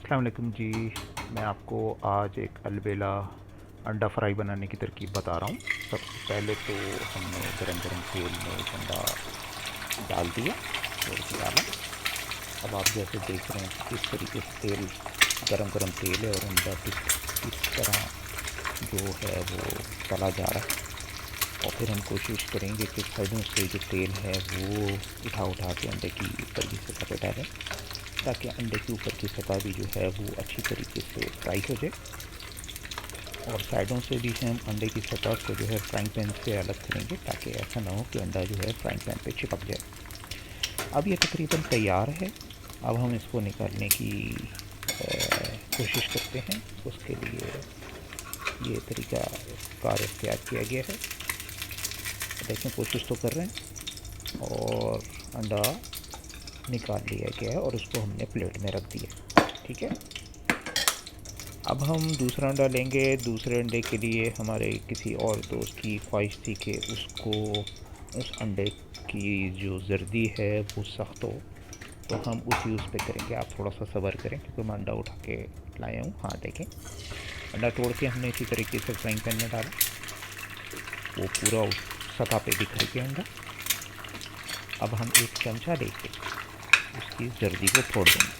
अस्सलाम वालेकुम जी। मैं आपको आज एक अलबेला अंडा फ्राई बनाने की तरकीब बता रहा हूँ। सबसे पहले तो हमने गरम गरम तेल में एक अंडा डाल दिया, तोड़ के डाला। अब आप जैसे देख रहे हैं कि किस तरीके से तेल गरम गरम तेल है और अंडा किस तरह जो है वो तला जा रहा है। और फिर हम कोशिश करेंगे कि साइडों से जो तेल है वो उठा उठा के अंडे की ऊपर की सतह पे डालें, ताकि अंडे के ऊपर की सतह भी जो है वो अच्छी तरीके से फ्राई हो जाए। और साइडों से भी हम अंडे की सतह को जो है फ्राइंग पैन से अलग करेंगे, ताकि ऐसा ना हो कि अंडा जो है फ्राइंग पैन पे चिपक जाए। अब ये तकरीबन तैयार है। अब हम इसको निकालने की कोशिश करते हैं। उसके लिए ये तरीका कार इख्तियार किया गया है। देखें, कोशिश तो कर रहे हैं और अंडा निकाल लिया गया है और उसको हमने प्लेट में रख दिया। ठीक है। अब हम दूसरा अंडा लेंगे। दूसरे अंडे के लिए हमारे किसी और दोस्त की ख्वाहिश थी कि उसको उस अंडे की जो जर्दी है वो सख्त हो, तो हम उस पे करेंगे। आप थोड़ा सा सब्र करें, क्योंकि मैं अंडा उठा के लाया हूँ। हाँ देखें, अंडा तोड़ के हमने इसी तरीके से फ्राइंग पैन में डाला। वो पूरा उस सतह पे बिखर गया अंडा। अब हम एक चमचा लेके उसकी जर्दी को फोड़ देंगे।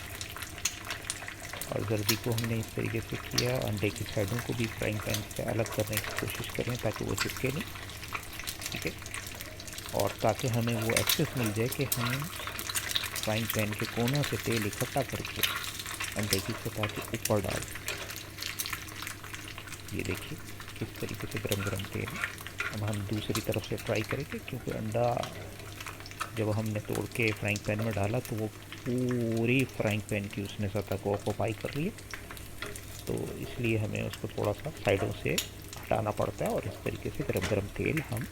और जर्दी को हमने इस तरीके से किया, अंडे की साइडों को भी फ्राइंग पैन से अलग करने की कोशिश करें ताकि वो चिपके नहीं। ठीक है। और ताकि हमें वो एक्सेस मिल जाए कि हम फ्राइंग पैन के कोनों से तेल इकट्ठा करके अंडे की सतह के ऊपर डाल दें। ये देखिए किस तरीके से गरम गरम तेल है। अब हम दूसरी तरफ से ट्राई करेंगे, क्योंकि अंडा जब हमने तोड़ के फ्राइंग पैन में डाला तो वो पूरी फ्राइंग पैन की उसने सतह को ऑक्यूपाई कर लिया, तो इसलिए हमें उसको थोड़ा सा साइडों से हटाना पड़ता है। और इस तरीके से गरम गरम तेल हम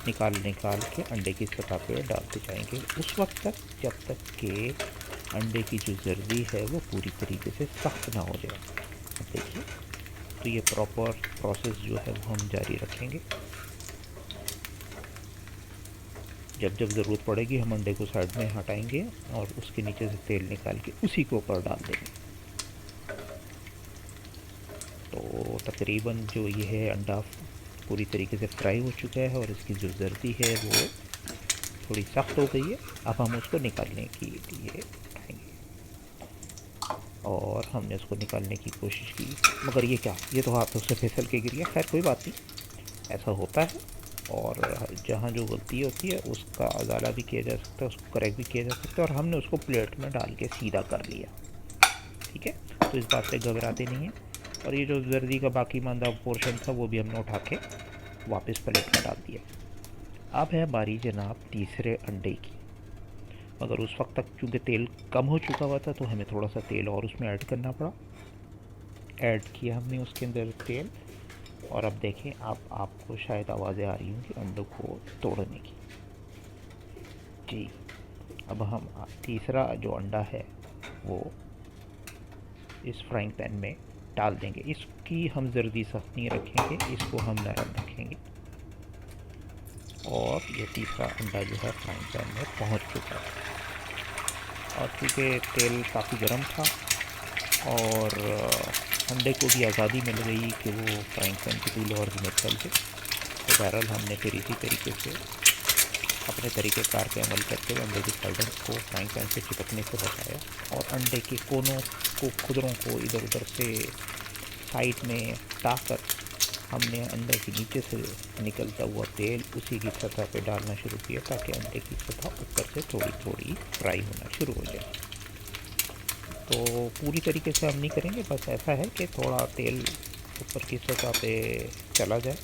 निकाल निकाल के अंडे की सतह पे डालते जाएंगे उस वक्त तक जब तक कि अंडे की जो जर्दी है वो पूरी तरीके से सख्त ना हो जाए। अब देखिए, तो ये प्रॉपर प्रोसेस जो है वो हम जारी रखेंगे। जब जब ज़रूरत पड़ेगी हम अंडे को साइड में हटाएंगे और उसके नीचे से तेल निकाल के उसी के ऊपर डाल देंगे। तो तकरीबन जो ये है अंडा पूरी तरीके से फ्राई हो चुका है और इसकी जो जर्दी है वो थोड़ी सख्त हो गई है। अब हम उसको निकालने के लिए उठाएंगे और हमने उसको निकालने की कोशिश की, मगर ये क्या, ये तो हाथों से फिसल के गिर गया। खैर कोई बात नहीं, ऐसा होता है। और जहाँ जो गलती होती है उसका अजाला भी किया जा सकता है, उसको करेक्ट भी किया जा सकता है। और हमने उसको प्लेट में डाल के सीधा कर लिया। ठीक है, तो इस बात से घबराते नहीं है। और ये जो जर्दी का बाकी मांदा पोर्शन था वो भी हमने उठा के वापस प्लेट में डाल दिया। अब है बारी जनाब तीसरे अंडे की। मगर उस वक्त तक चूँकि तेल कम हो चुका हुआ था तो हमें थोड़ा सा तेल और उसमें ऐड करना पड़ा। ऐड किया हमने उसके अंदर तेल। और अब देखें, आपको शायद आवाज़ें आ रही होंगी अंडों को तोड़ने की। जी, अब हम तीसरा जो अंडा है वो इस फ्राइंग पैन में डाल देंगे। इसकी हम जर्दी सख्त नहीं रखेंगे, इसको हम नरम रखेंगे। और ये तीसरा अंडा जो है फ्राइंग पैन में पहुंच चुका है। और क्योंकि तेल काफ़ी गर्म था और अंडे को भी आज़ादी मिल गई कि वो फ्राइंग पैन के दूल्हे और में चल जाए, तो बहरहाल हमने फिर इसी तरीके से अपने तरीक़ेकार पे अमल करते हुए अंडे की साइडों को फ्राइंग पैन से चिपकने से बचाया। और अंडे के कोनों को, खुदरों को इधर उधर से साइड में हटाकर हमने अंडे के नीचे से निकलता हुआ तेल उसी की सतह पे डालना शुरू किया, ताकि अंडे की सतह ऊपर से थोड़ी थोड़ी फ्राई होना शुरू हो जाए। तो पूरी तरीके से हम नहीं करेंगे, बस ऐसा है कि थोड़ा तेल ऊपर की सतह पे चला जाए।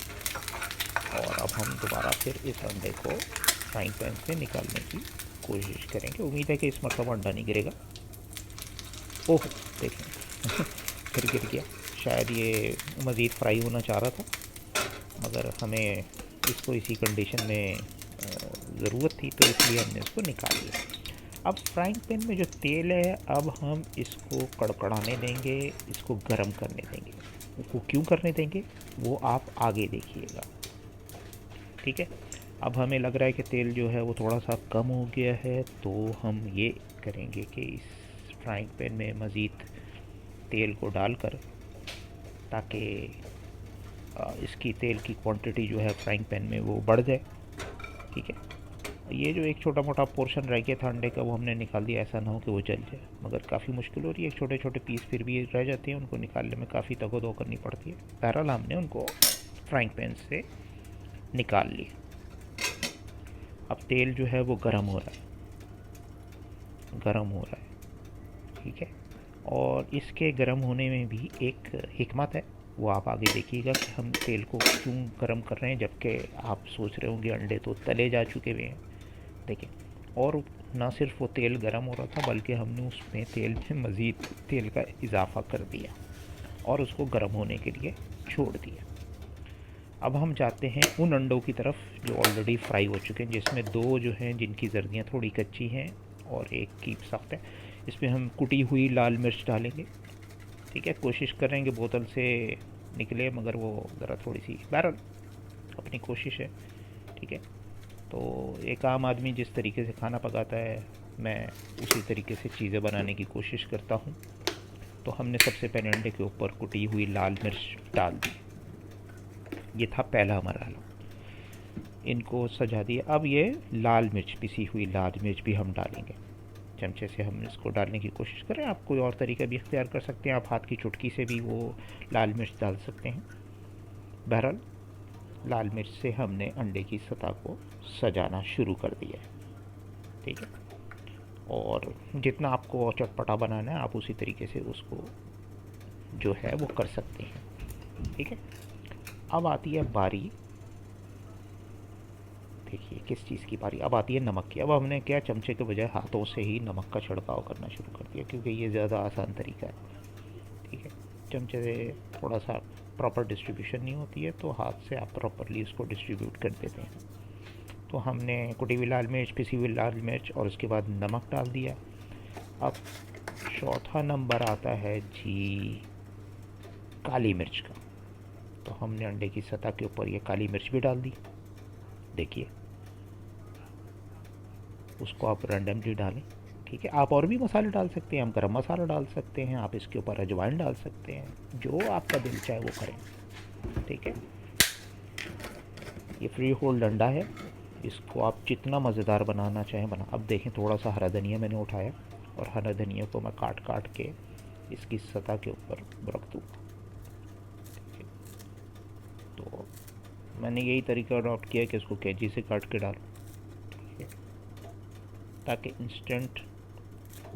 और अब हम दोबारा फिर इस अंडे को फ्राइंग पैन से निकालने की कोशिश करेंगे। उम्मीद है कि इस मरतबा अंडा नहीं गिरेगा। ओह देखें फिर गिर गया। शायद ये मज़ीद फ्राई होना चाह रहा था, मगर हमें इसको इसी कंडीशन में ज़रूरत थी, तो इसलिए हमने इसको निकाल लिया। अब फ्राइंग पैन में जो तेल है, अब हम इसको कड़कड़ाने देंगे, इसको गर्म करने देंगे। उसको क्यों करने देंगे वो आप आगे देखिएगा। ठीक है। अब हमें लग रहा है कि तेल जो है वो थोड़ा सा कम हो गया है, तो हम ये करेंगे कि इस फ्राइंग पैन में मज़ीद तेल को डालकर, ताकि इसकी तेल की क्वांटिटी जो है फ्राइंग पैन में वो बढ़ जाए। ठीक है, ये जो एक छोटा मोटा पोर्शन रह गया था अंडे का वो हमने निकाल दिया, ऐसा ना हो कि वो जल जाए, मगर काफ़ी मुश्किल हो रही है, छोटे छोटे पीस फिर भी रह जाते हैं, उनको निकालने में काफ़ी तगो करनी पड़ती है। बहरहाल हमने उनको फ्राइंग पैन से निकाल लिया। अब तेल जो है वो गर्म हो रहा है, ठीक है। और इसके गर्म होने में भी एक हिकमत है, वो आप आगे देखिएगा कि हम तेल को क्यों गर्म कर रहे हैं, जबकि आप सोच रहे होंगे अंडे तो तले जा चुके हुए हैं। देखिए, और ना सिर्फ वो तेल गर्म हो रहा था, बल्कि हमने उसमें तेल में मज़ीद तेल का इजाफ़ा कर दिया और उसको गर्म होने के लिए छोड़ दिया। अब हम जाते हैं उन अंडों की तरफ जो ऑलरेडी फ्राई हो चुके हैं, जिसमें दो जो हैं जिनकी जर्दियाँ थोड़ी कच्ची हैं और एक की सख्त है। इसमें हम कुटी हुई लाल मिर्च डालेंगे। ठीक है, कोशिश करेंगे बोतल से निकले, मगर वो ज़रा थोड़ी सी, बहरहाल अपनी कोशिश है। ठीक है, तो एक आम आदमी जिस तरीके से खाना पकाता है, मैं उसी तरीके से चीज़ें बनाने की कोशिश करता हूँ। तो हमने सबसे पहले अंडे के ऊपर कुटी हुई लाल मिर्च डाल दी, ये था पहला मरहला। इनको सजा दिया। अब ये लाल मिर्च, पिसी हुई लाल मिर्च भी हम डालेंगे। चमचे से हम इसको डालने की कोशिश करें, आप कोई और तरीका भी इख्तियार कर सकते हैं, आप हाथ की चुटकी से भी वो लाल मिर्च डाल सकते हैं। बहरहाल लाल मिर्च से हमने अंडे की सतह को सजाना शुरू कर दिया है। ठीक है, और जितना आपको चटपटा बनाना है आप उसी तरीके से उसको जो है वो कर सकते हैं। ठीक है, अब आती है बारी, देखिए किस चीज़ की बारी, अब आती है नमक की। अब हमने क्या, चमचे के बजाय हाथों से ही नमक का छिड़काव करना शुरू कर दिया, क्योंकि ये ज़्यादा आसान तरीका है। ठीक है, चमचे से थोड़ा सा प्रॉपर डिस्ट्रीब्यूशन नहीं होती है, तो हाथ से आप प्रॉपरली उसको डिस्ट्रीब्यूट कर देते हैं। तो हमने कुटी हुई लाल मिर्च, पिसी हुई लाल मिर्च और उसके बाद नमक डाल दिया। अब चौथा नंबर आता है जी काली मिर्च का। तो हमने अंडे की सतह के ऊपर ये काली मिर्च भी डाल दी। देखिए, उसको आप रैंडमली डालें। ठीक है, आप और भी मसाले डाल सकते हैं, हम गरम मसाला डाल सकते हैं, आप इसके ऊपर अजवाइन डाल सकते हैं, जो आपका दिल चाहे वो करें। ठीक है, ये फ्री होल्ड अंडा है, इसको आप जितना मज़ेदार बनाना चाहें बना। अब देखें, थोड़ा सा हरा धनिया मैंने उठाया और हरा धनिया को मैं काट काट के इसकी सतह के ऊपर रख दूँ। तो मैंने यही तरीका अडॉप्ट किया कि इसको कैंची से काट के डालूं, ताकि इंस्टेंट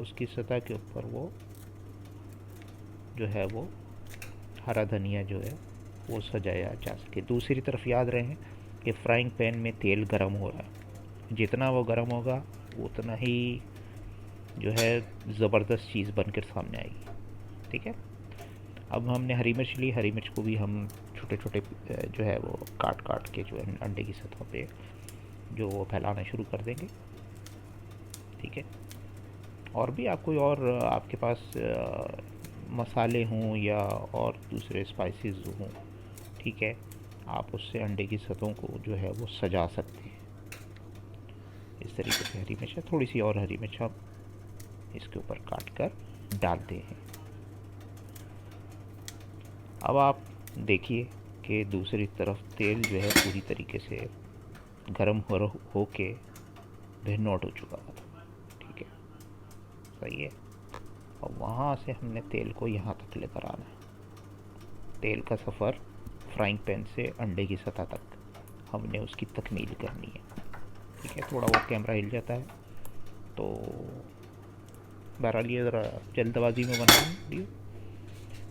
उसकी सतह के ऊपर वो जो है वो हरा धनिया जो है वो सजाया जा सके। दूसरी तरफ याद रहे कि फ्राइंग पैन में तेल गर्म हो रहा है, जितना वो गर्म होगा उतना ही जो है ज़बरदस्त चीज़ बनकर सामने आएगी। ठीक है, अब हमने हरी मिर्च ली, हरी मिर्च को भी हम छोटे छोटे जो है वो काट काट के जो है अंडे की सतह पे जो वो फैलाना शुरू कर देंगे। ठीक है, और भी आप कोई और आपके पास मसाले हों या और दूसरे स्पाइसेस हों, ठीक है, आप उससे अंडे की सतहों को जो है वो सजा सकते हैं। इस तरीके से हरी मिर्च, थोड़ी सी और हरी मिर्च हम इसके ऊपर काट कर डालते हैं। अब आप देखिए कि दूसरी तरफ तेल जो है पूरी तरीके से गर्म हो के भुनौट हो चुका था। ठीक है, सही है, और वहाँ से हमने तेल को यहाँ तक लेकर आना है। तेल का सफ़र फ्राइंग पैन से अंडे की सतह तक हमने उसकी तकमील करनी है। ठीक है, थोड़ा वो कैमरा हिल जाता है, तो बहरहाल ये ज़रा जल्दबाजी में बना दी।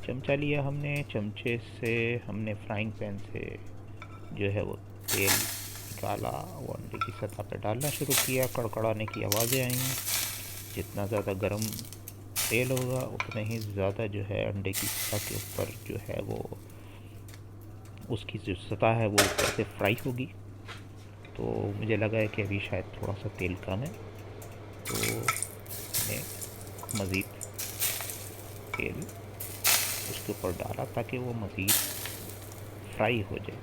चमचा लिया हमने, चमचे से हमने फ्राइंग पैन से जो है वो तेल निकाला, वो अंडे की सतह पर डालना शुरू किया। कड़कड़ाने की आवाज़ें आई। जितना ज़्यादा गर्म तेल होगा उतना ही ज़्यादा जो है अंडे की सतह के ऊपर जो है वो उसकी जो सतह है वो ऊपर से फ्राई होगी। तो मुझे लगा है कि अभी शायद थोड़ा सा तेल कम है, तो मैंने मज़ीद तेल उसके ऊपर डाला ताकि वो मज़ीद फ्राई हो जाए।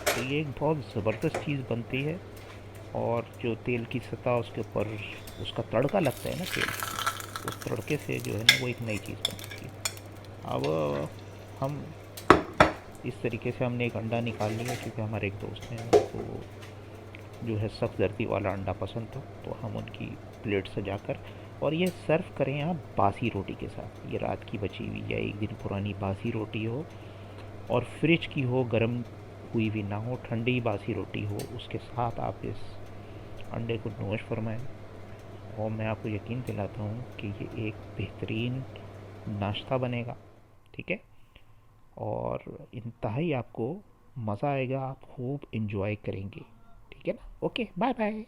तो ये एक बहुत ज़बरदस्त चीज़ बनती है, और जो तेल की सतह उसके ऊपर उसका तड़का लगता है ना तेल, उस तड़के से जो है ना वो एक नई चीज़ बनती है। अब हम इस तरीके से हमने एक अंडा निकाल लिया, क्योंकि हमारे एक दोस्त हैं उनको जो है सख्त जर्दी वाला अंडा पसंद था, तो हम उनकी प्लेट सजाकर और ये सर्व करें आप बासी रोटी के साथ। ये रात की बची हुई या एक दिन पुरानी बासी रोटी हो और फ्रिज की हो, गर्म हुई भी ना हो, ठंडी बासी रोटी हो, उसके साथ आप इस अंडे को नोश फरमाएं और मैं आपको यकीन दिलाता हूँ कि ये एक बेहतरीन नाश्ता बनेगा। ठीक है, और इंतहाई आपको मज़ा आएगा, आप खूब इंजॉय करेंगे। ठीक है ना, ओके, बाय बाय।